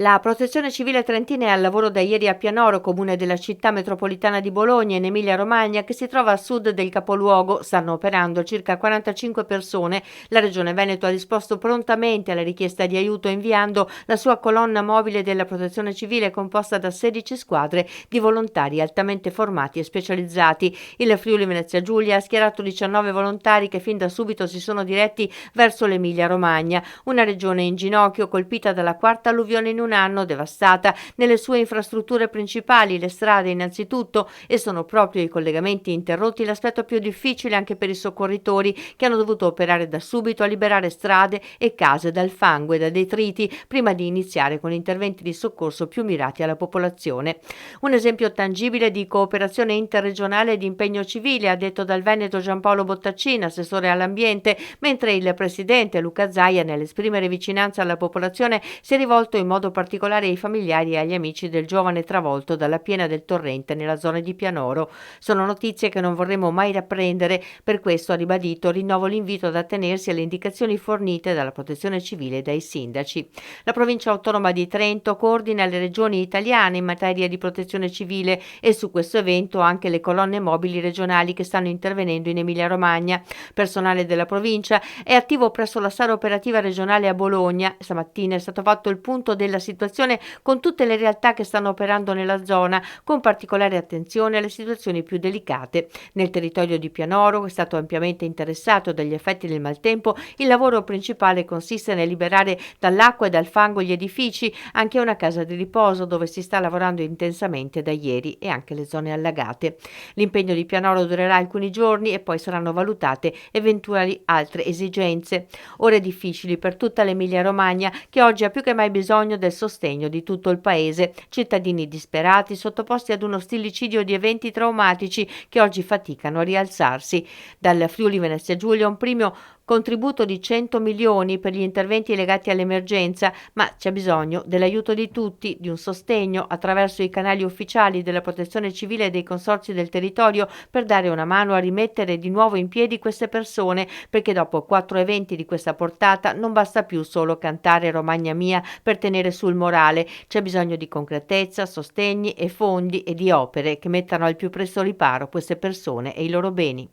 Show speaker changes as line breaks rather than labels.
La Protezione Civile Trentina è al lavoro da ieri a Pianoro, comune della città metropolitana di Bologna, in Emilia-Romagna, che si trova a sud del capoluogo. Stanno operando circa 45 persone. La Regione Veneto ha risposto prontamente alla richiesta di aiuto inviando la sua colonna mobile della Protezione Civile composta da 16 squadre di volontari altamente formati e specializzati. Il Friuli Venezia Giulia ha schierato 19 volontari che fin da subito si sono diretti verso l'Emilia-Romagna, una regione in ginocchio colpita dalla quarta alluvione in un anno, devastata nelle sue infrastrutture principali, le strade innanzitutto, e sono proprio i collegamenti interrotti l'aspetto più difficile anche per i soccorritori, che hanno dovuto operare da subito a liberare strade e case dal fango e da detriti prima di iniziare con interventi di soccorso più mirati alla popolazione. Un esempio tangibile di cooperazione interregionale e di impegno civile, ha detto dal Veneto Giampaolo Bottaccina, assessore all'ambiente, mentre il presidente Luca Zaia, nell'esprimere vicinanza alla popolazione, si è rivolto in modo particolare ai familiari e agli amici del giovane travolto dalla piena del torrente nella zona di Pianoro. Sono notizie che non vorremmo mai apprendere, per questo, ha ribadito, rinnovo l'invito ad attenersi alle indicazioni fornite dalla Protezione Civile e dai sindaci. La provincia autonoma di Trento coordina le regioni italiane in materia di protezione civile e su questo evento anche le colonne mobili regionali che stanno intervenendo in Emilia-Romagna. Personale della provincia è attivo presso la sala operativa regionale a Bologna. Stamattina è stato fatto il punto della situazione con tutte le realtà che stanno operando nella zona, con particolare attenzione alle situazioni più delicate. Nel territorio di Pianoro, che è stato ampiamente interessato dagli effetti del maltempo, il lavoro principale consiste nel liberare dall'acqua e dal fango gli edifici, anche una casa di riposo dove si sta lavorando intensamente da ieri, e anche le zone allagate. L'impegno di Pianoro durerà alcuni giorni e poi saranno valutate eventuali altre esigenze. Ore difficili per tutta l'Emilia-Romagna, che oggi ha più che mai bisogno del sostegno di tutto il paese. Cittadini disperati sottoposti ad uno stillicidio di eventi traumatici che oggi faticano a rialzarsi. Dal Friuli Venezia Giulia un primo contributo di 100 milioni per gli interventi legati all'emergenza, ma c'è bisogno dell'aiuto di tutti, di un sostegno attraverso i canali ufficiali della Protezione Civile e dei consorzi del territorio per dare una mano a rimettere di nuovo in piedi queste persone, perché dopo 4 eventi di questa portata non basta più solo cantare Romagna mia per tenere sul morale, c'è bisogno di concretezza, sostegni e fondi e di opere che mettano al più presto riparo queste persone e i loro beni.